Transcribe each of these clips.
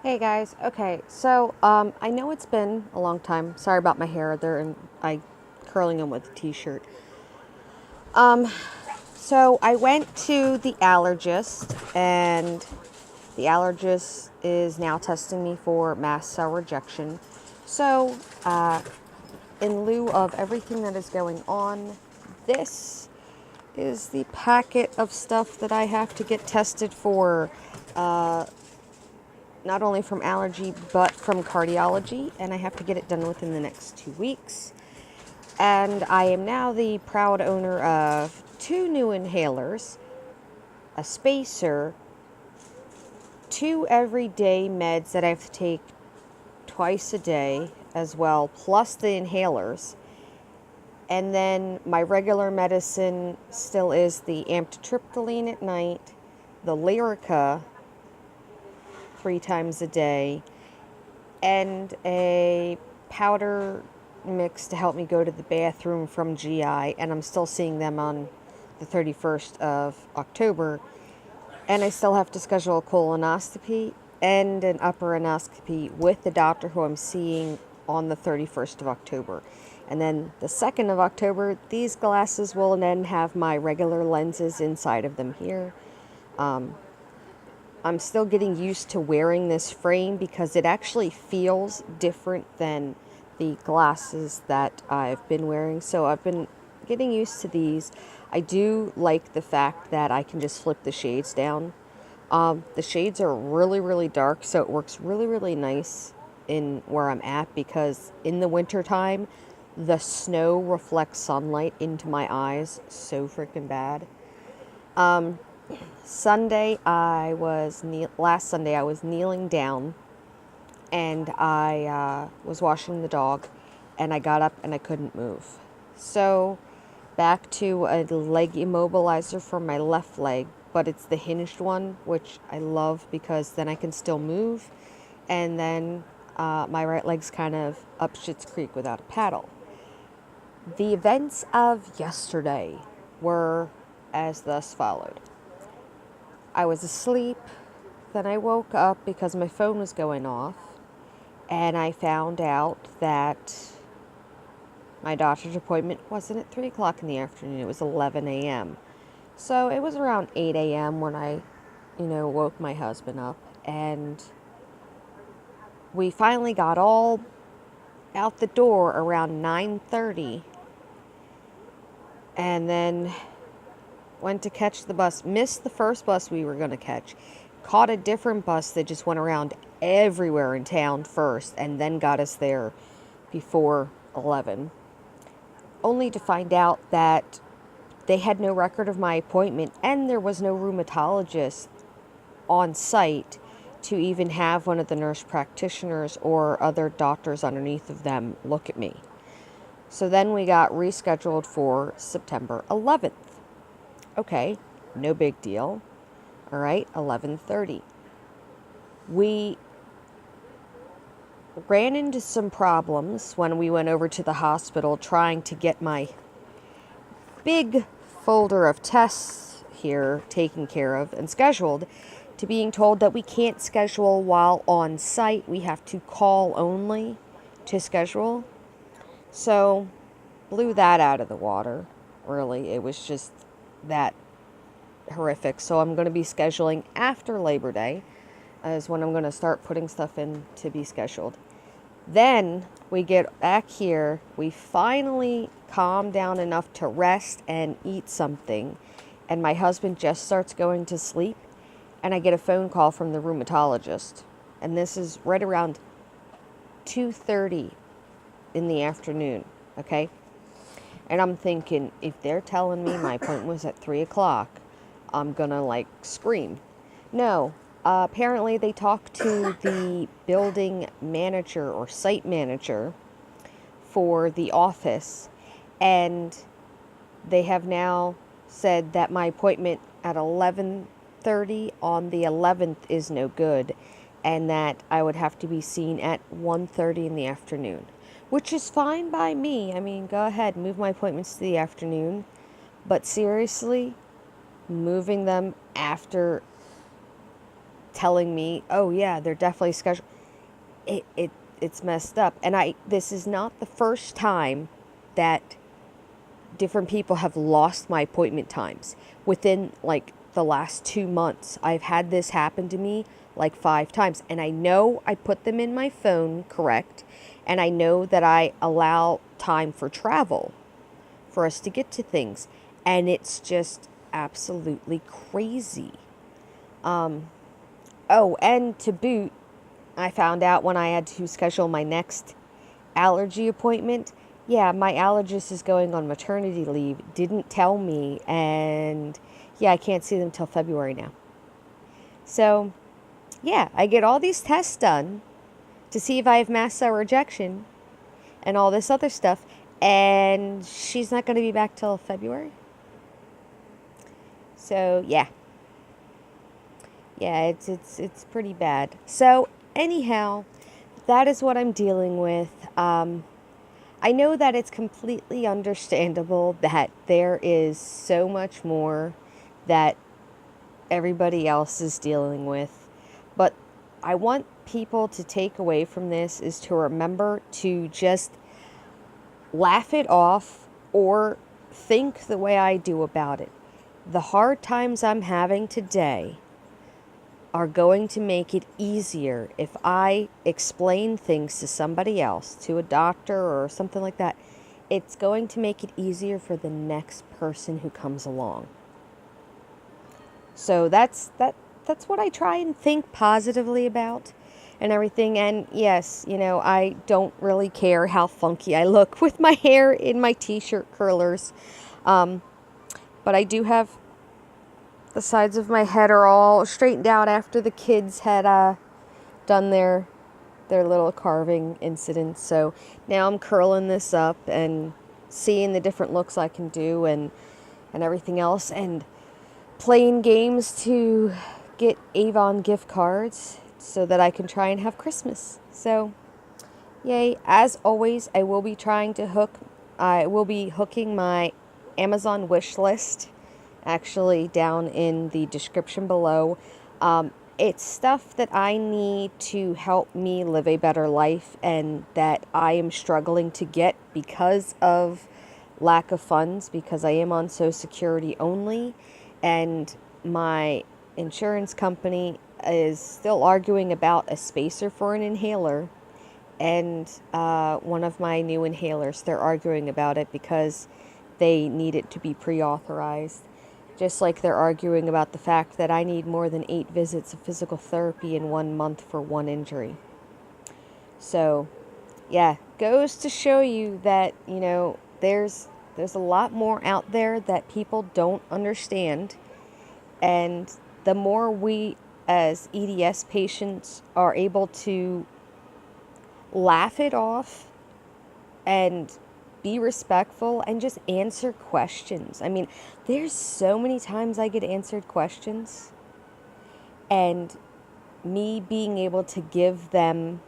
Hey guys, okay, so I know it's been a long time. Sorry about my hair. I curling them with a t-shirt. Um, so I went to the allergist, and the allergist is now testing me for mast cell rejection. So, in lieu of everything that is going on, this is the packet of stuff that I have to get tested for. Not only from allergy, but from cardiology, and I have to get it done within the next 2 weeks. And I am now the proud owner of 2 new inhalers, a spacer, 2 everyday meds that I have to take twice a day as well, plus the inhalers. And then my regular medicine still is the amitriptyline at night, the Lyrica 3 times a day, and a powder mix to help me go to the bathroom from GI, and I'm still seeing them on the 31st of October, and I still have to schedule a colonoscopy and an upper endoscopy with the doctor who I'm seeing on the 31st of October. And then the 2nd of October, these glasses will then have my regular lenses inside of them here. I'm still getting used to wearing this frame because it actually feels different than the glasses that I've been wearing. So I've been getting used to these. I do like the fact that I can just flip the shades down. The shades are really, really dark, so it works really, really nice in where I'm at, because in the wintertime, the snow reflects sunlight into my eyes so freaking bad. Last Sunday I was kneeling down, and I was washing the dog, and I got up and I couldn't move. So back to a leg immobilizer for my left leg, but it's the hinged one, which I love because then I can still move, and then my right leg's kind of up Schitt's Creek without a paddle. The events of yesterday were as thus followed. I was asleep, then I woke up because my phone was going off, and I found out that my doctor's appointment wasn't at 3 o'clock in the afternoon, it was 11 a.m. So it was around 8 a.m. when I, woke my husband up, and we finally got all out the door around 9:30, and then went to catch the bus, missed the first bus we were going to catch, caught a different bus that just went around everywhere in town first, and then got us there before 11, only to find out that they had no record of my appointment, and there was no rheumatologist on site to even have one of the nurse practitioners or other doctors underneath of them look at me. So then we got rescheduled for September 11th. Okay, no big deal. All right, 11:30. We ran into some problems when we went over to the hospital trying to get my big folder of tests here taken care of and scheduled, to being told that we can't schedule while on site. We have to call only to schedule. So, blew that out of the water, really. It was just that horrific. So I'm going to be scheduling after Labor Day is when I'm going to start putting stuff in to be scheduled. Then we get back here, we finally calm down enough to rest and eat something, and my husband just starts going to sleep, and I get a phone call from the rheumatologist, and this is right around 2:30 in the afternoon, okay? And I'm thinking, if they're telling me my appointment was at 3 o'clock, I'm gonna scream. No, apparently they talked to the building manager or site manager for the office, and they have now said that my appointment at 11:30 on the 11th is no good, and that I would have to be seen at 1:30 in the afternoon, which is fine by me. I mean, go ahead, move my appointments to the afternoon, but seriously, moving them after telling me, oh yeah, they're definitely scheduled. It's messed up. And this is not the first time that different people have lost my appointment times. Within like the last 2 months, I've had this happen to me like 5 times. And I know I put them in my phone correct. And I know that I allow time for travel for us to get to things. And it's just absolutely crazy. Oh, and to boot, I found out when I had to schedule my next allergy appointment. Yeah, my allergist is going on maternity leave. Didn't tell me. And yeah, I can't see them till February now. So yeah, I get all these tests done to see if I have mast cell rejection and all this other stuff. And she's not going to be back till February. So yeah. Yeah, it's pretty bad. So anyhow, that is what I'm dealing with. I know that it's completely understandable that there is so much more that everybody else is dealing with. But I want people to take away from this is to remember to just laugh it off or think the way I do about it. The hard times I'm having today are going to make it easier if I explain things to somebody else, to a doctor or something like that. It's going to make it easier for the next person who comes along. So that's what I try and think positively about and everything. And yes, I don't really care how funky I look with my hair in my t-shirt curlers. But I do have the sides of my head are all straightened out after the kids had done their little carving incident. So now I'm curling this up and seeing the different looks I can do and everything else, and playing games to get Avon gift cards so that I can try and have Christmas. So yay. As always, I will be hooking my Amazon wish list actually down in the description below. It's stuff that I need to help me live a better life and that I am struggling to get because of lack of funds, because I am on Social Security only, and my insurance company is still arguing about a spacer for an inhaler, and one of my new inhalers, they're arguing about it because they need it to be pre-authorized. Just like they're arguing about the fact that I need more than 8 visits of physical therapy in 1 month for one injury. So, yeah, goes to show you that, there's a lot more out there that people don't understand. And the more we as EDS patients are able to laugh it off and be respectful and just answer questions. I mean, there's so many times I get answered questions, and me being able to give them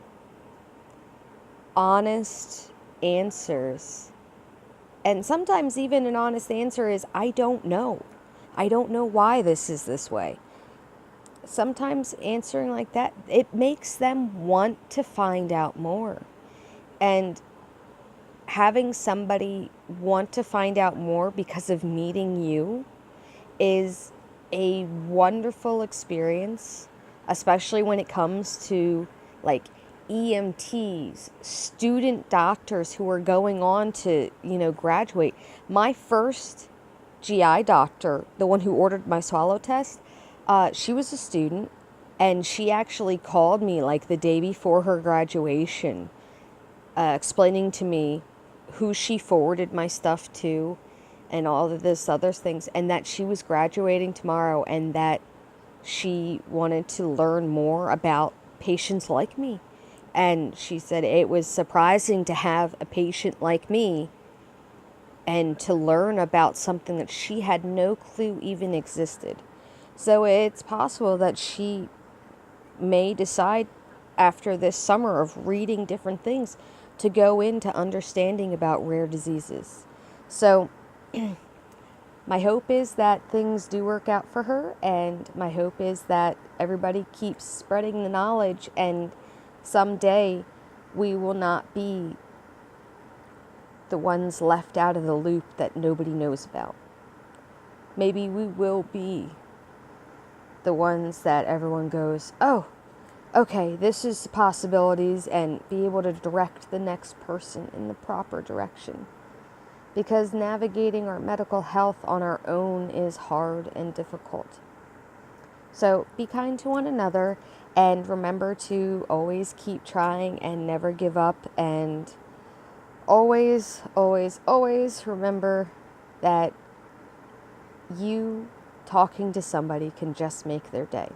honest answers. And sometimes even an honest answer is, I don't know. I don't know why this is this way. Sometimes answering like that, it makes them want to find out more. And having somebody want to find out more because of meeting you is a wonderful experience, especially when it comes to like EMTs, student doctors who are going on to, graduate. My first GI doctor, the one who ordered my swallow test, she was a student, and she actually called me like the day before her graduation, explaining to me who she forwarded my stuff to and all of this other things, and that she was graduating tomorrow and that she wanted to learn more about patients like me. And she said it was surprising to have a patient like me and to learn about something that she had no clue even existed. So it's possible that she may decide after this summer of reading different things to go into understanding about rare diseases. So My hope is that things do work out for her, and my hope is that everybody keeps spreading the knowledge, and someday we will not be the ones left out of the loop that nobody knows about. Maybe we will be the ones that everyone goes, oh, okay, this is the possibilities, and be able to direct the next person in the proper direction. Because navigating our medical health on our own is hard and difficult. So be kind to one another, and remember to always keep trying and never give up, and always, always, always remember that you talking to somebody can just make their day.